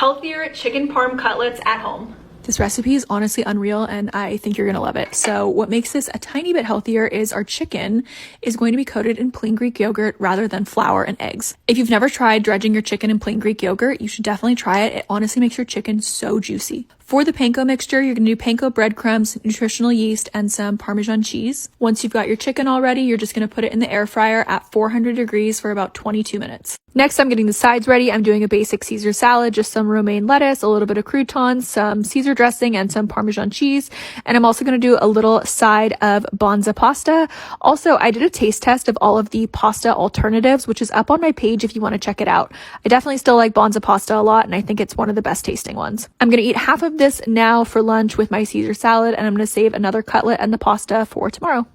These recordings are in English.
healthier chicken parm cutlets at home. This recipe is honestly unreal and I think you're gonna love it. So what makes this a tiny bit healthier is our chicken is going to be coated in plain Greek yogurt rather than flour and eggs. If you've never tried dredging your chicken in plain Greek yogurt, you should definitely try it. It honestly makes your chicken so juicy. For the panko mixture, you're gonna do panko breadcrumbs, nutritional yeast, and some Parmesan cheese. Once you've got your chicken all ready, you're just gonna put it in the air fryer at 400 degrees for about 22 minutes. Next, I'm getting the sides ready. I'm doing a basic Caesar salad, just some romaine lettuce, a little bit of croutons, some Caesar dressing, and some Parmesan cheese. And I'm also gonna do a little side of bonza pasta. Also, I did a taste test of all of the pasta alternatives, which is up on my page if you wanna check it out. I definitely still like bonza pasta a lot, and I think it's one of the best tasting ones. I'm gonna eat half of this now for lunch with my Caesar salad, and I'm gonna save another cutlet and the pasta for tomorrow.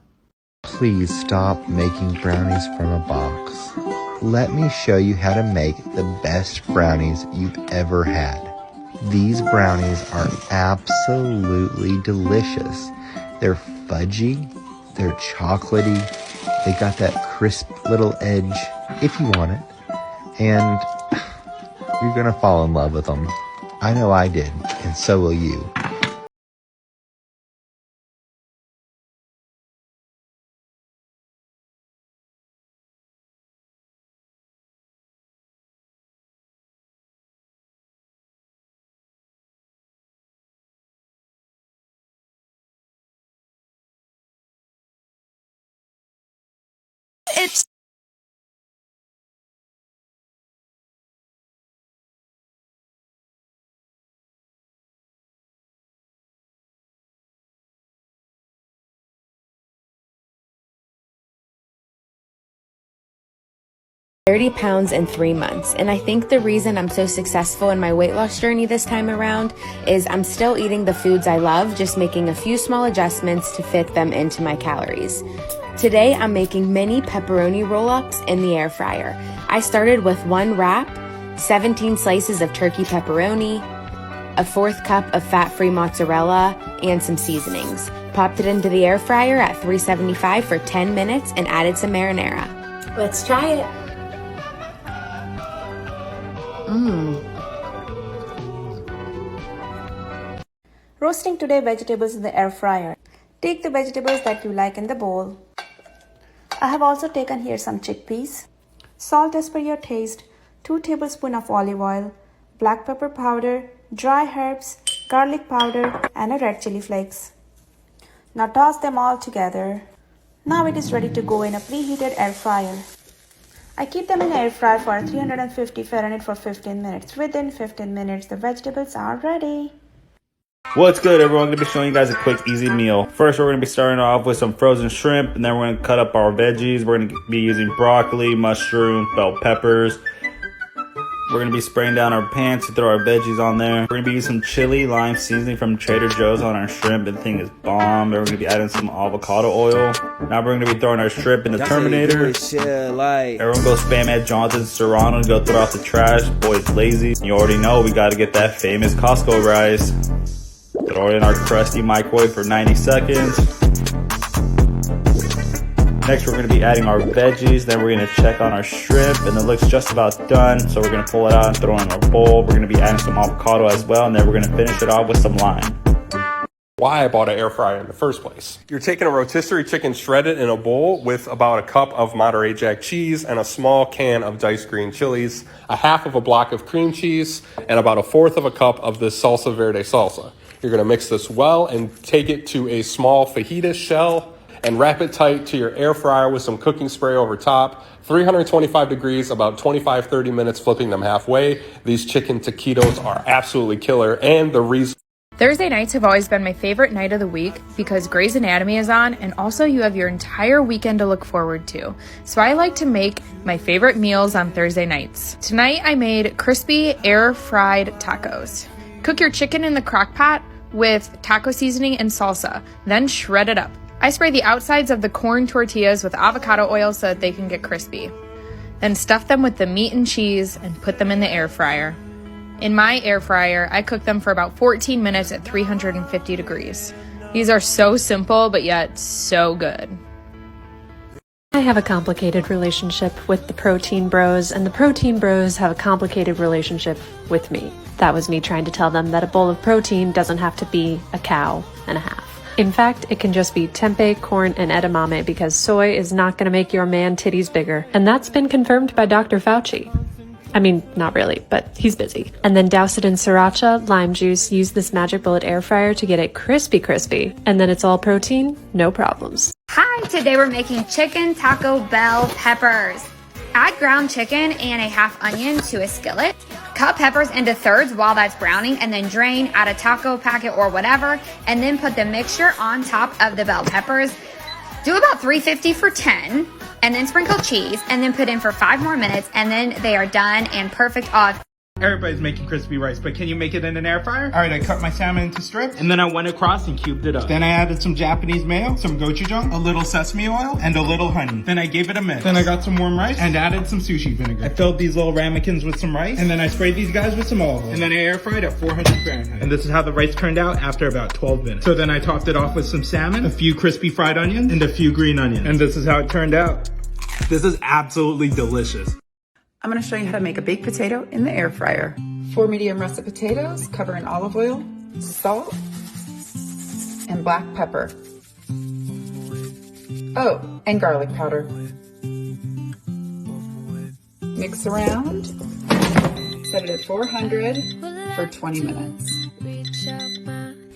Please stop making brownies from a box. Let me show you how to make the best brownies you've ever had. These brownies are absolutely delicious. They're fudgy, they're chocolatey, they got that crisp little edge if you want it, and you're gonna fall in love with them. I know I did, and so will you. It's £30 in 3 months, and I think the reason I'm so successful in my weight loss journey this time around is I'm still eating the foods I love, just making a few small adjustments to fit them into my calories. Today I'm making mini pepperoni roll ups in the air fryer. I started with 1 wrap, 17 slices of turkey pepperoni, a 1/4 cup of fat-free mozzarella, and some seasonings. Popped it into the air fryer at 375 for 10 minutes and added some marinara. Let's try it. Roasting today vegetables in the air fryer. Take the vegetables that you like in the bowl. I have also taken here some chickpeas, salt as per your taste, 2 tablespoons of olive oil, black pepper powder, dry herbs, garlic powder, and a red chili flakes. Now toss them all together. Now it is ready to go in a preheated air fryer. I keep them in air fry for 350 Fahrenheit for 15 minutes. Within 15 minutes, the vegetables are ready. What's good, everyone? I'm going to be showing you guys a quick, easy meal. First, we're going to be starting off with some frozen shrimp, and then we're going to cut up our veggies. We're going to be using broccoli, mushroom, bell peppers. We're going to be spraying down our pan to throw our veggies on there. We're going to be using some chili, lime seasoning from Trader Joe's on our shrimp. The thing is bomb. Then we're going to be adding some avocado oil. Now we're going to be throwing our shrimp in the Terminator. Everyone go spam at Jonathan's Serrano and go throw out the trash. Boy's lazy. You already know we got to get that famous Costco rice. Throw it in our crusty microwave for 90 seconds. Next, we're going to be adding our veggies. Then we're going to check on our shrimp, and it looks just about done. So we're going to pull it out and throw it in our bowl. We're going to be adding some avocado as well, and then we're going to finish it off with some lime. Why I bought an air fryer in the first place. You're taking a rotisserie chicken shredded in a bowl with about a cup of Monterey Jack cheese and a small can of diced green chilies, a 1/2 of a block of cream cheese, and about a 1/4 of a cup of this salsa verde salsa. You're going to mix this well and take it to a small fajita shell and wrap it tight to your air fryer with some cooking spray over top. 325 degrees, about 25-30 minutes, flipping them halfway. These chicken taquitos are absolutely killer, and the reason Thursday nights have always been my favorite night of the week because Grey's Anatomy is on, and also you have your entire weekend to look forward to. So I like to make my favorite meals on Thursday nights. Tonight I made crispy air-fried tacos. Cook your chicken in the crock pot with taco seasoning and salsa, then shred it up. I spray the outsides of the corn tortillas with avocado oil so that they can get crispy. Then stuff them with the meat and cheese and put them in the air fryer. In my air fryer, I cook them for about 14 minutes at 350 degrees. These are so simple, but yet so good. I have a complicated relationship with the protein bros, and the protein bros have a complicated relationship with me. That was me trying to tell them that a bowl of protein doesn't have to be a cow and a half. In fact, it can just be tempeh, corn, and edamame because soy is not going to make your man titties bigger. And that's been confirmed by Dr. Fauci. I mean, not really, but he's busy. And then douse it in sriracha, lime juice, use this magic bullet air fryer to get it crispy, and then it's all protein, no problems. Hi, today we're making chicken Taco Bell peppers. Add ground chicken and a half onion to a skillet. Cut peppers into thirds while that's browning and then drain, add a taco packet or whatever, and then put the mixture on top of the bell peppers. Do about 350 for 10, and then sprinkle cheese, and then put in for 5 more minutes, and then they are done and perfect. Everybody's making crispy rice, but can you make it in an air fryer? All right, I cut my salmon into strips, and then I went across and cubed it up. Then I added some Japanese mayo, some gochujang, a little sesame oil, and a little honey. Then I gave it a mix. Then I got some warm rice and added some sushi vinegar. I filled these little ramekins with some rice, and then I sprayed these guys with some olive oil. And then I air fried at 400 Fahrenheit. And this is how the rice turned out after about 12 minutes. So then I topped it off with some salmon, a few crispy fried onions, and a few green onions. And this is how it turned out. This is absolutely delicious. I'm going to show you how to make a baked potato in the air fryer. 4 medium russet potatoes, cover in olive oil, salt, and black pepper. Oh, and garlic powder. Mix around, set it at 400 for 20 minutes.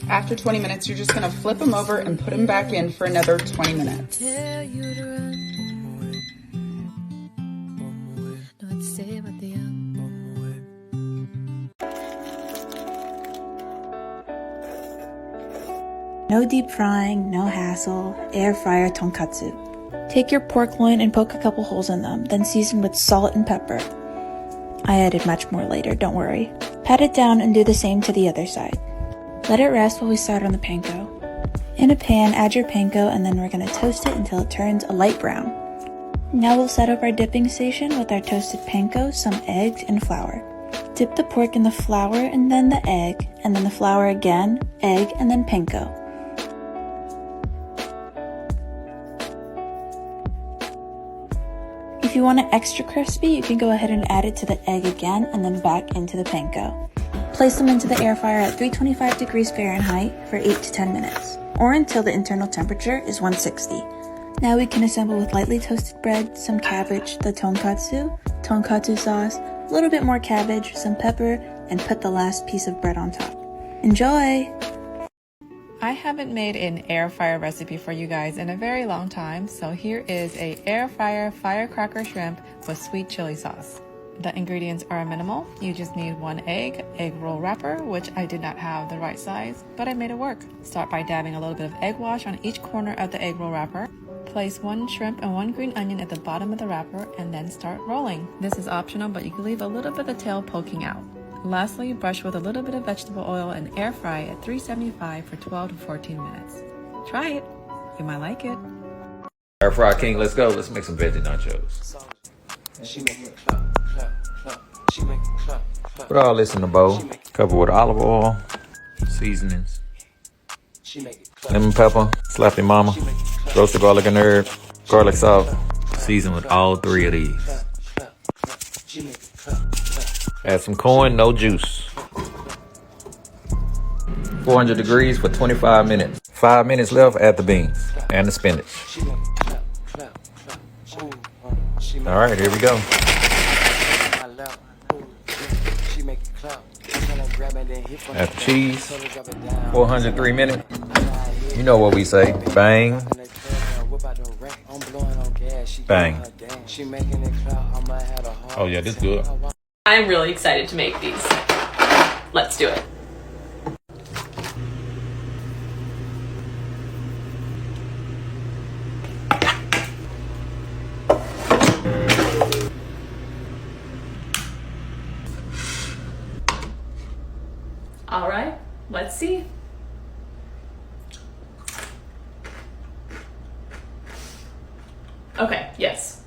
After 20 minutes, you're just going to flip them over and put them back in for another 20 minutes. No deep frying, no hassle, air fryer tonkatsu. Take your pork loin and poke a couple holes in them, then season with salt and pepper. I added much more later, don't worry. Pat it down and do the same to the other side. Let it rest while we start on the panko. In a pan, add your panko and then we're going to toast it until it turns a light brown. Now we'll set up our dipping station with our toasted panko, some eggs, and flour. Dip the pork in the flour and then the egg, and then the flour again, egg, and then panko. If you want it extra crispy, you can go ahead and add it to the egg again and then back into the panko. Place them into the air fryer at 325 degrees Fahrenheit for 8 to 10 minutes, or until the internal temperature is 160. Now we can assemble with lightly toasted bread, some cabbage, the tonkatsu sauce, a little bit more cabbage, some pepper, and put the last piece of bread on top. Enjoy! I haven't made an air fryer recipe for you guys in a very long time, so here is a air fryer firecracker shrimp with sweet chili sauce. The ingredients are minimal. You just need 1 egg roll wrapper, which I did not have the right size, but I made it work. Start by dabbing a little bit of egg wash on each corner of the egg roll wrapper. Place 1 shrimp and 1 green onion at the bottom of the wrapper and then start rolling. This is optional, but you can leave a little bit of the tail poking out. Lastly, brush with a little bit of vegetable oil and air fry at 375 for 12 to 14 minutes. Try it. You might like it. Air Fry King, let's go. Let's make some veggie nachos. Put all this in a bowl. Cover with olive oil, seasonings, lemon pepper, slap your mama, roasted garlic and herb, garlic salt. Season with all 3 of these. Add some corn, no juice. 400 degrees for 25 minutes. 5 minutes left, add the beans and the spinach. All right, here we go. Add the cheese. 403 minutes. You know what we say. Bang. Bang. Oh yeah, this is good. I'm really excited to make these. Let's do it. All right, let's see. Okay, yes.